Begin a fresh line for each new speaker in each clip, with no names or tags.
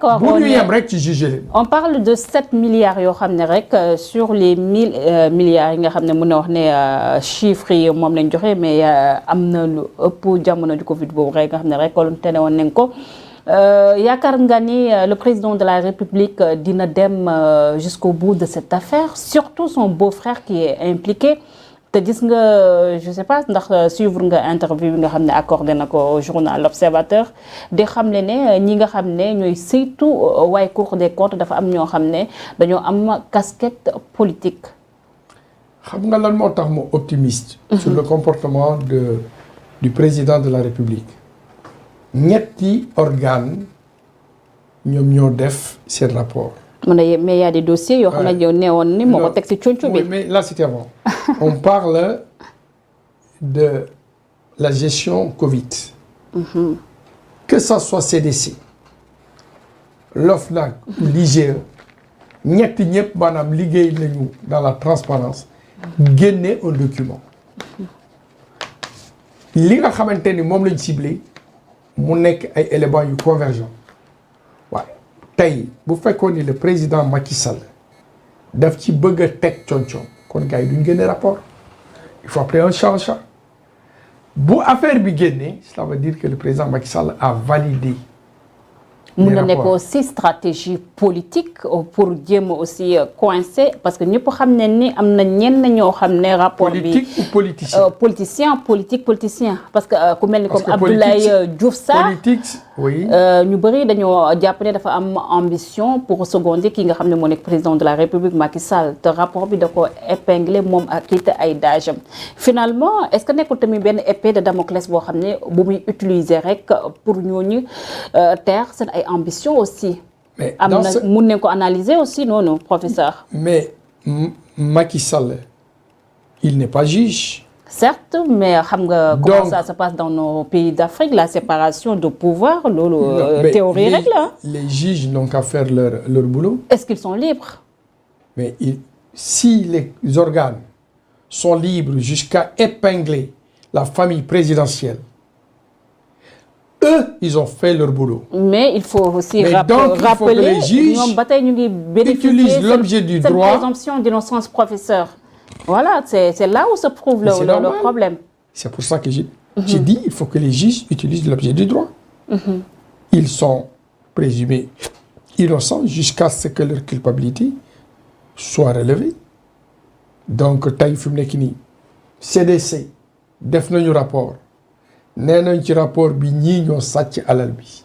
d'accord.
On parle de 7 milliards sur les 1000 milliards yi nga xam ne mën na wax ne chiffres yi moom lañ joxe mais am na lu ëpp jamono du Covid boobu rek nga xam ne rek kon tene woon nañ ko yaakaar nga ni le président de la République dina dem jusqu'au bout de cette affaire, surtout son beau-frère qui est impliqué. te gis nga je sais pas ndax suivre nga interview bi nga xam ne accordé na ko au journal L'Observateur di xam ne ñi nga xam ne ñooy saytu waaye Cour des comptes dafa am ñoo xam ne dañoo am casquette politique.
xam nga lan moo tax mu optimiste. sur le comportement du président de la République. ñetti organe ñoom ñoo def seen rapport.
mais il y a des dossiers yoo xam ne yow neewoon ni moo ko teg ci concu bi.
Oui, mais là c'était avant. On parle de la gestion Covid. Que ça soit CDC, l'OFNAC ou l'IGE, ñetti ñëpp maanaam liggéey nañu dans la transparence génne un document. li nga xamante ni moom lañ ciblé mu nekk ay éléments yu convergents waaye tey bu fekkoon ni le président Macky Sall daf ci bëgg a teg concom kon gars yi duñ génne rapport il faut appeler un chat un chat bu affaire bi génne cela veut dire que le président Macky Sall a validé.
mun na nekk aussi stratégie politique pour jéem aussi coincer parce que ñëpp xam ne ni am na ñenn ñoo xam ne rapport bi
politique ou politicien.
politicien parce que ku mel ni comme Abdoulaye Diouf Sarr
politique oui.
ñu bëri dañoo jàpp ne dafa am ambition pour seconder ki nga xam ne moo nekk président de la République Macky Sall te rapport bi da ko épinglé moom ak it ay dagem finalement est-ce que nekkul tamit benn épée de Damoclès boo xam ne bu muy utiliser rek pour ñooñu taire seen ay ambition aussi.
mais
am na mun nañ ko analyser aussi non professeur.
mais Macky Sall il n'est pas juge.
certes mais xam nga. comment ça se passe dans nos pays d'Afrique la séparation de pouvoir loolu. théorie rek la.
les juges n'ont qu'à faire leur boulot.
est-ce qu'ils sont libres.
mais si les organes sont libres jusqu'à épingler la famille présidentielle. Eux, ils ont fait leur boulot.
Mais il faut aussi rappeler
que les juges utilisent l'objet du droit.
Cette présomption d'innocence, professeur. Voilà, c'est là où se trouve le problème.
C'est pour ça que j'ai dit il faut que les juges utilisent l'objet du droit. Ils sont présumés innocents jusqu'à ce que leur culpabilité soit relevée. Donc, tey fi mu nekk nii CDC def nañu rapport. nee nañ ci rapport bi ñii ñoo sàcc alal bi.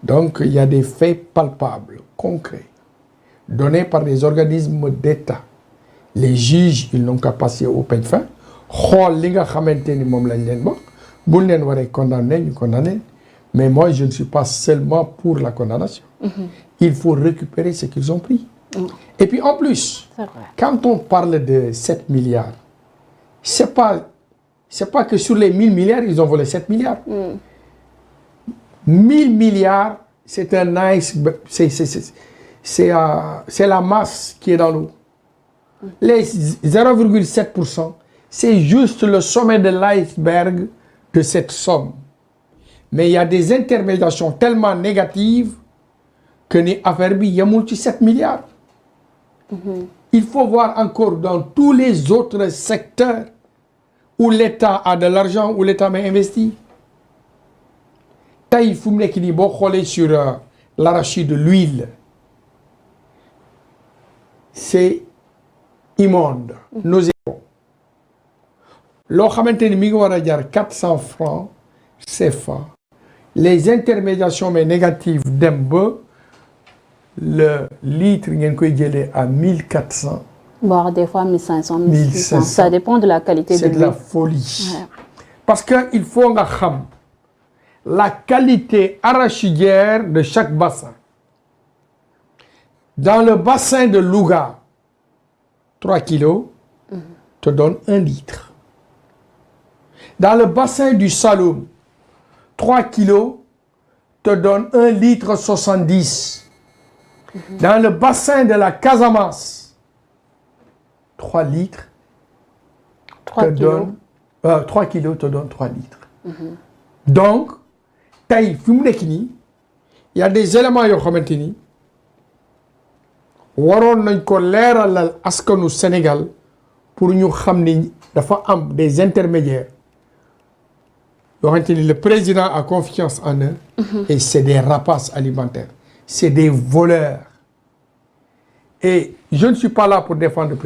donc il y a des faits palpables concrets donnés par des organismes d'État. les juges ils n'ont qu'à passer au peigne fin xool li nga xamante ni moom lañ leen wax buñ leen waree condamner ñu condamner mais moi je ne suis pas seulement pour la condamnation. il faut récupérer ce qu'ils ont pris. et puis en plus quand on parle de 7 milliards c'est pas que sur les 1000 milliards, ils ont volé 7 milliards. 1000 milliards, c'est un iceberg, c'est la masse qui est dans l'eau. Les 0,7%, c'est juste le sommet de l'iceberg de cette somme. Mais il y a des intermédiations tellement négatives que ni affaire bi yemul ci 7 milliards. Il faut voir encore dans tous les autres secteurs où l'État a de l'argent, où l'État m'a investi. tey fu mu nekk nii boo xoolee sur l'arachide de l'huile c'est immonde. nauséabond. loo xamante ni mi ngi war a jar 400 francs CFA. les intermédiations mais négatives dem ba le litre ngeen koy jëlee à 1400.
Bon, des fois 1500, 1600. Ça dépend de la qualité de l'huile.
C'est de la folie. Ouais. Parce qu'il faut nga xam la qualité arachidière de chaque bassin. Dans le bassin de Louga, 3 kilos te donne 1 litre. Dans le bassin du Saloum, 3 kilos te donne 1 litre 70. Dans le bassin de la Casamance, 3 litres 3 kilos te donne 3 litres. Donc, tey fi mu nekk nii il y a des éléments yoo xamante ni waroon nañ ko leeralal askanu Sénégal pour ñu xam ni dafa am des intermédiaires yoo xamante ni le président a confiance en eux. Et c'est des rapaces alimentaires. C'est des voleurs. Et je ne suis pas là pour défendre le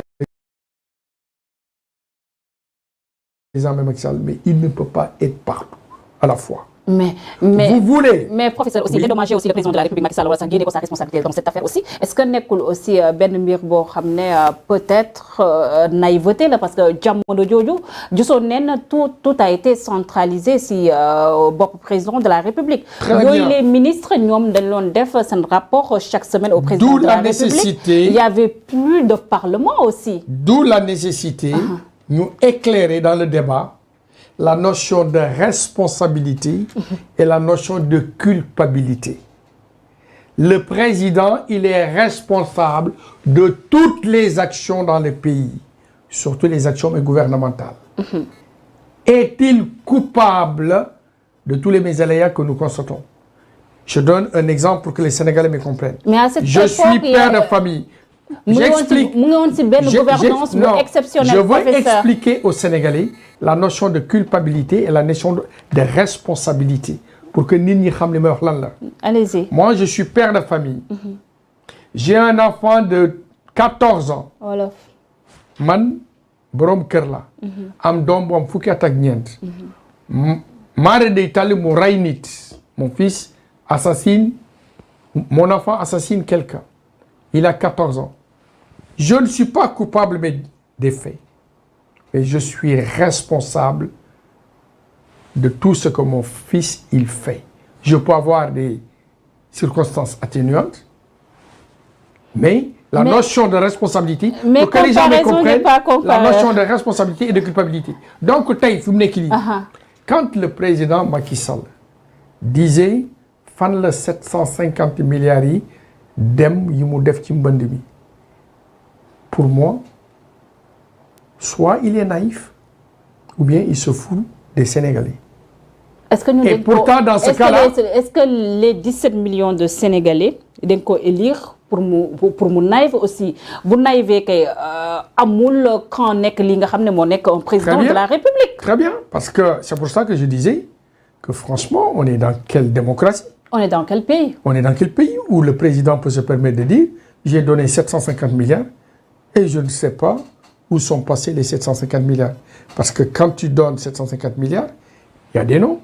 président Macky Sall, mais il ne peut pas être partout à la fois.
Vous
voulez.
Mais professeur, aussi, dédommager aussi le président de la République Macky Sall wala sax génne ko sa responsabilité dans cette affaire aussi. Est-ce que nekkul aussi benn mbir boo xam ne peut-être naïveté la parce que jamono jooju gisoon neen tout a été centralisé si bopp président de la République. Yooyu les ministres ñoom dañ doon def seen rapport chaque semaine au président de la République. Il y avait plus de parlement aussi. D'où
la nécessité ñu éclairer dans le débat la notion de responsabilité et la notion de culpabilité. Le président, il est responsable de toutes les actions dans le pays, surtout les actions gouvernementales. Est-il coupable de tous les mésaléas que nous constatons? Je donne un exemple pour que les Sénégalais me comprennent.
Mais à cette
je suis père de famille. J'explique. Je veux expliquer aux Sénégalais la notion de culpabilité et la notion de responsabilité pour que nit ñi xam li may wax lan la.
Allez-y.
Moi, je suis père de famille. J'ai un enfant de 14 ans.
Wolof.
Man borom kër la. am doom bu am fukki at ak ñeent. maare day tali mu rey nit. Mon fils assassine, mon enfant assassine quelqu'un. Il a 14 ans. Je ne suis pas coupable des faits. Mais je suis responsable de tout ce que mon fils il fait. Je peux avoir des circonstances atténuantes, mais la notion de responsabilité, pour que les gens me comprennent, la notion de responsabilité et de culpabilité. Donc, tey fi mu nekk nii, quand le président Macky Sall disait fan la 750 milliards yi dem yi mu def ci mbënd mi, pour moi, soit il est naïf, ou bien il se fout des Sénégalais. Et pourtant, dans ce cas-là...
Est-ce que les 17 millions de Sénégalais dañ ko élire pour mu naïf aussi bu naïfee kay amul quand nekk li nga xam ne moo nekk un président de la République.
Très bien, parce que c'est pour ça que je disais que franchement, on est dans quelle démocratie?
On est dans quel pays? On
est dans quel pays où le président peut se permettre de dire j'ai donné 750 milliards et je ne sais pas où sont passés les 750 milliards. Parce que quand tu donnes 750 milliards, il y a des noms,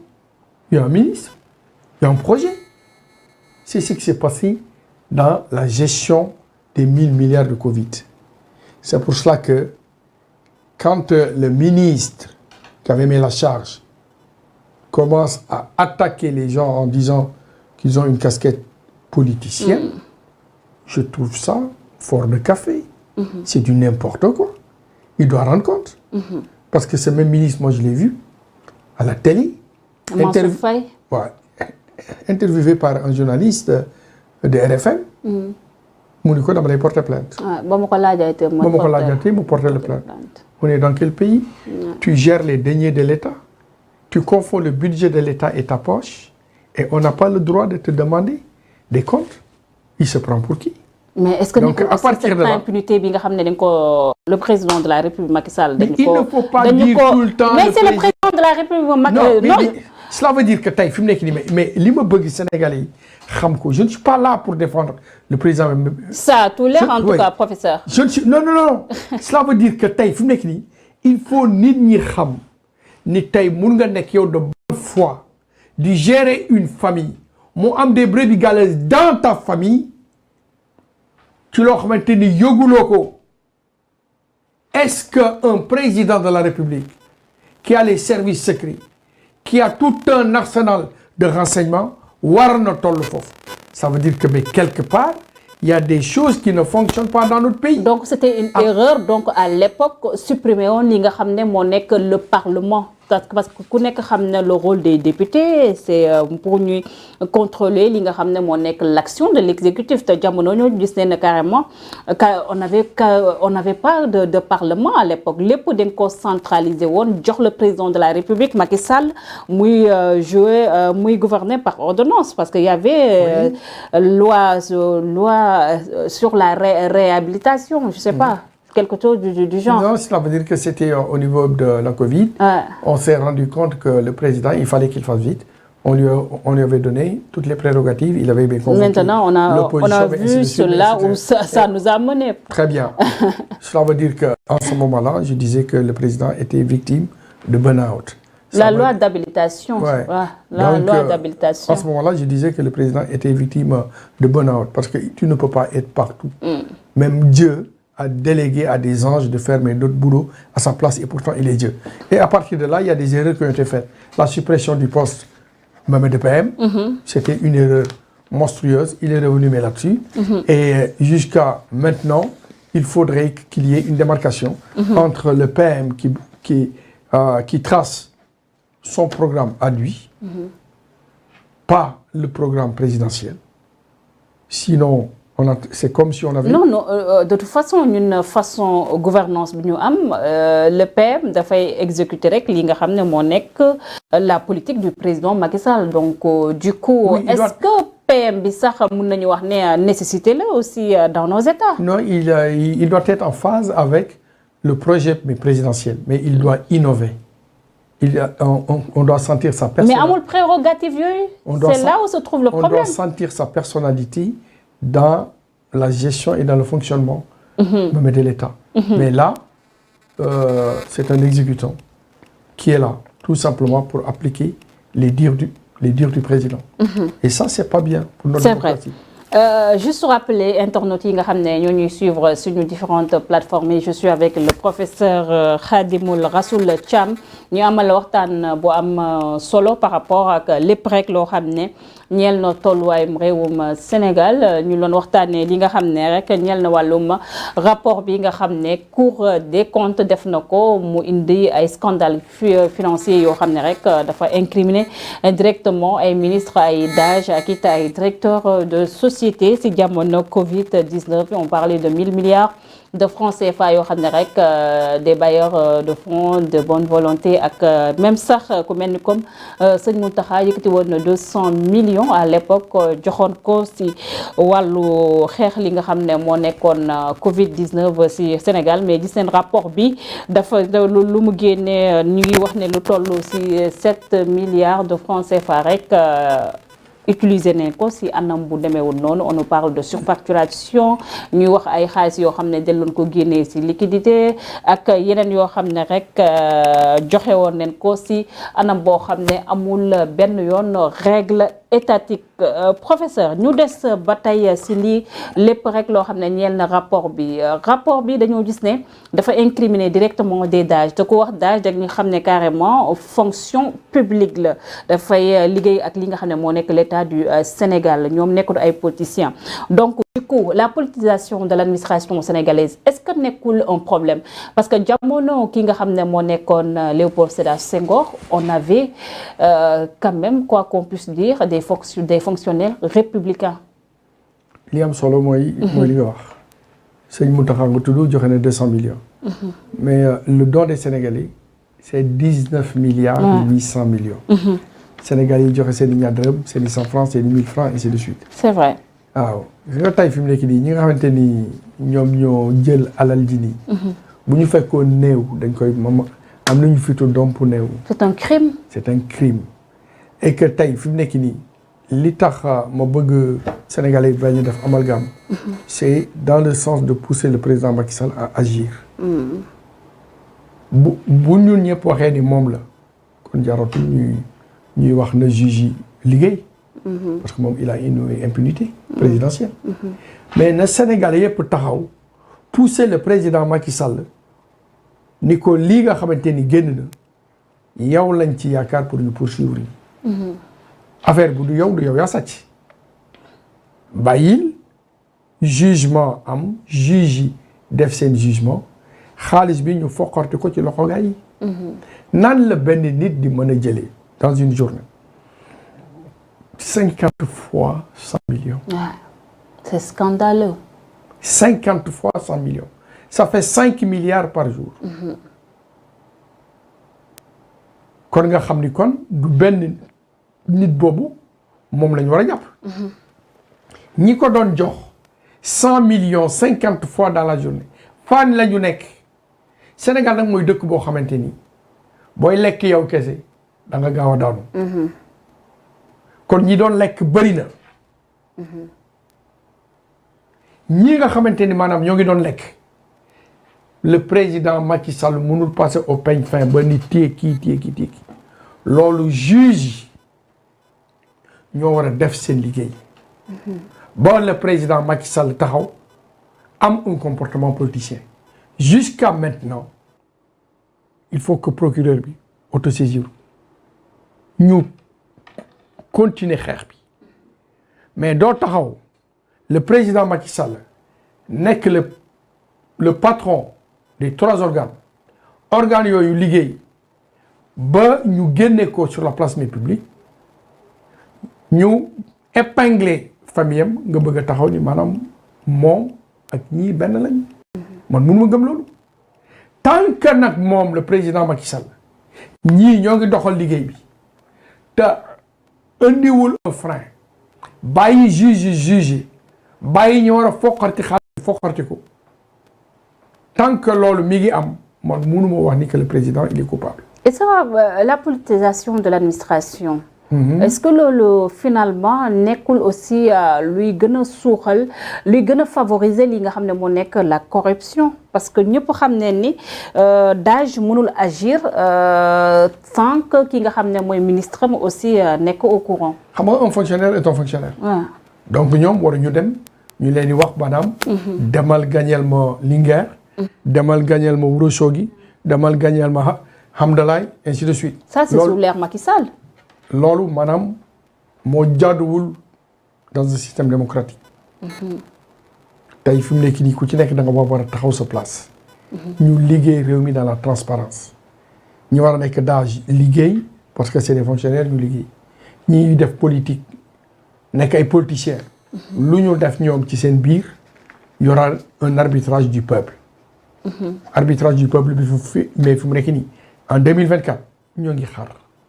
il y a un ministre, il y a un projet. C'est ce qui s'est passé dans la gestion des 1000 milliards de Covid. C'est pour cela que quand le ministre qui avait mis la charge commence à attaquer les gens en disant qu'ils ont une casquette politicienne, je trouve ça fort de café. C'est du n'importe quoi. Il doit rendre compte. Parce que ce même ministre, moi je l'ai vu à la télé, interviewé par un journaliste de RFM. mu ni ko dama lay porter plainte.
ba ma ko laajaatee
mu porter la plainte. On est dans quel pays? Tu gères les deniers de l'État. Tu confonds le budget de l'État et ta poche. Et on n'a pas le droit de te demander des comptes. Il se prend pour qui?
Mais est-ce que
donc à partir de là,
impunité bi nga xam ne dañ ko le président de la République Macky Sall dañ ko
il ne faut pas dire tout le temps.
Mais c'est le président de la République Macky
non. Cela veut dire que tey fi mu nekk nii mais li ma bëgg Sénégalais yi xam ko je ne suis pas là pour défendre le président.
Ça tout l'air en tout cas professeur.
Je ne suis non. Cela veut dire que tey fi mu nekk nii il faut nit ñi xam ni tey mun nga nekk yow de bonne foi di gérer une famille mu am des brebis galeuses dans ta famille. ci loo xamante ni yëguloo ko. Est-ce qu'un président de la République qui a les services secrets, qui a tout un arsenal de renseignements, war na toll foofu? Ça veut dire que mais quelque part, il y a des choses qui ne fonctionnent pas dans notre pays.
Donc c'était une erreur donc à l'époque supprimer woon li nga xam ne moo nekk le Parlement parce que ku nekk xam ne le rôle des députés c'est pour ñuy contrôler li nga xam ne moo nekk l'action de l'exécutif te jamono ñoo gis ne carrément on n'avait pas de parlement à l'époque lépp dañ ko centraliser woon jox le président de la République Macky Sall muy muy gouverner par ordonnance parce que y avait loi sur la réhabilitation je sais pas quelque chose du genre.
Non, cela veut dire que c'était au niveau de la Covid. On s'est rendu compte que le président, il fallait qu'il fasse vite. On lui avait donné toutes les prérogatives. Il avait bien compris.
Maintenant, on a vu cela où ça nous a mené.
Très bien. Cela veut dire qu'en ce moment-là, je disais que le président était victime de burn-out.
La loi d'habilitation.
Ouais.
La loi d'habilitation.
En ce moment-là, je disais que le président était victime de burn-out parce que tu ne peux pas être partout. Même Dieu a délégué à des anges de faire d'autres boulots à sa place et pourtant il est Dieu. Et à partir de là, il y a des erreurs qui ont été faites. La suppression du poste même de PM, c'était une erreur monstrueuse. Il est revenu mais là-dessus. Et jusqu'à maintenant, il faudrait qu'il y ait une démarcation entre le PM qui trace son programme à lui, pas le programme présidentiel. Sinon, c'est comme si on avait...
Non, de toute façon, une façon gouvernance bi ñu am le PM dafay exécuter rek li nga xam ne moo nekk la politique du président Macky Sall. Donc du coup, oui, est-ce que PM bi sax mën nañu wax ne nécessité la aussi dans nos États?
Non, il doit être en phase avec le projet présidentiel, mais il doit innover. On doit sentir sa personnalité.
Mais amul prérogative yooyu. C'est là où se trouve le problème.
On doit sentir sa personnalité dans la gestion et dans le fonctionnement même de l'État. Mais là, c'est un exécutant qui est là, tout simplement pour appliquer les dires du président. Et ça, c'est pas bien pour notre démocratie.
Juste rappeler internautes yi nga xam ne ñoo ñuy suivre sur nos différentes plateformes. Je suis avec le professeur Khadimoul Rassoul Thiam ñu amal waxtaan bu am solo par rapport ak lépp rek loo xam ne ñeel na tolluwaayum réewum Sénégal ñu doon waxtaanee li nga xam ne rek ñeel na wàllum rapport bi nga xam ne Cour des comptes def na ko mu indi ay scandale financier yoo xam ne rek dafa incriminer directement ay ministres ay DAGE ak it ay directeurs de société si jamono Covid-19 on parlait de 1000 milliards de francs CFA yoo xam ne rek des bailleurs de fonds de bonne volonté ak même sax ku mel ni comme sëñ Mountakha yëkkati woon na 200 millions à l'époque joxoon ko si wàllu xeex li nga xam ne moo nekkoon Covid-19 si Sénégal mais gis neen rapport bi dafa lu mu génne ñu ngi wax ne lu toll si 7 milliards de francs CFA rek utiliser nañ ko si anam bu demeewul noonu on nous parle de surfacturation ñuy wax ay xaalis yoo xam ne delloon ko génnee si liquidité ak yeneen yoo xam ne rek joxe woon nañ ko si anam boo xam ne amul benn yoon règle étatique. Professeur ñu des ba tey si lii lépp rek loo xam ne ñeel na rapport bi dañoo gis ne dafa incriminer directement des DAGE te ku wax DAGE dañu xam ne carrément fonction publique la dafay liggéey ak li nga xam ne moo nekk l'État du Sénégal ñoom nekkul ay politiciens. Donc du coup la politisation de l'administration sénégalaise est-ce que nekkul un problème parce que jamono ki nga xam ne moo nekkoon Léopold Sédar Senghor on avait quand même quoi qu'on puisse dire des fonctionnaires républicains.
li am solo mooy li nga wax sëñ Mountakha nga tudd joxe na 200 millions. mais le don des Sénégalais c'est 19 milliards 800 millions. Sénégalais yi joxe seen i ñaar dërëm seen i 100 francs seen i 1000 francs ainsi de suite.
C'est vrai.
waaw nga tey fi mu nekk nii ñi nga xamante ni ñoom ñoo jël alal ji nii. bu ñu fekkoon néew dañ koy am nañu fitu doom pour néew.
C'est un crime.
C'est un crime et que tey fi mu nekk nii li tax ma bëgg Sénégalais yi bañ a def amalgame. C'est dans le sens de pousser le président Macky Sall à agir. bu ñun ñëpp waxee ni moom la kon jaratul ñuy wax na juge yi liggéey. parce que moom il a une impunité présidentielle. mais na Sénégalais yëpp taxaw pousser le président Macky Sall ni ko lii nga xamante ni génn na yow lañ ci yaakaar pour ñu poursuivre yi. affaire bu du yow yaa sàcc. bàyyil jugement am juge yi def seen jugement xaalis bi ñu foqarti ko ci loxo gaa yi. nan la benn nit di mën a jëlee dans une journée 50 fois 100 millions.
Ouais. C'est scandaleux.
50 fois 100 millions. Ça fait 5 milliards par jour. kon nga xam ni kon du benn nit boobu moom la ñu war a jàpp. ñi ko doon jox 100 millions 50 fois dans la journée fan la ñu nekk Sénégal nag mooy dëkk boo xamante ni booy lekk yow kese da nga gaaw a daanu. kon ñi doon lekk bëri na. ñii nga xamante ni maanaam ñoo ngi doon lekk le président Macky Sall mënul passer au peigne fin ba ni téye kii loolu juge yi ñoo war a def seen liggéey. ba le président Macky Sall taxaw am un comportement politicien. Jusqu'à maintenant il faut que procureur bi autosaisir ñu continuer xeex bi mais doo taxaw le président Macky Sall nekk le patron des 3 organes yooyu liggéey ba ñu génne ko sur la place publique ñu épingler famille am nga bëgg a taxaw ni maanaam moom ak ñii benn lañ. man mënu ma gëm loolu tant que nag moom le président Macky Sall ñii ñoo ngi doxal liggéey bi te indiwul un frein bàyyi juge bàyyi ñu war a foqarti ko tant que loolu mi ngi am man mënu ma wax ni que le président il est coupable.
Et ça, la politisation de l'administration. Est-ce que loolu finalement nekkul aussi luy gën a suuxal luy gën a favoriser li nga xam ne moo nekk la corruption parce que ñëpp xam ne ni DAGE mënul agir sans que ki nga xam ne mooy ministre am aussi nekk au courant.
xam nga un fonctionnaire est un fonctionnaire. donc ñoom waruñu dem ñu leen di wax maanaam. demal gañeel ma Linguère. demal gañeel ma Ourossogui demal gañeel ma Hamdalaye ainsi de suite.
Ça c'est sous l'ère Macky Sall.
loolu maanaam moo jaaduwul dans un système démocratique. tey fi mu nekk nii ku ci nekk da nga war a taxaw sa place. ñu liggéey réew mi dans la transparence ñu war a nekk DAGE liggéey parce que c'est des fonctionnaires ñu liggéey ñi def politique nekk ay politiciens. lu ñu def ñoom ci seen biir y aura un arbitrage du peuple. arbitrage du peuple bi mais fi mu nekk nii en 2024 ñoo ngi xaar.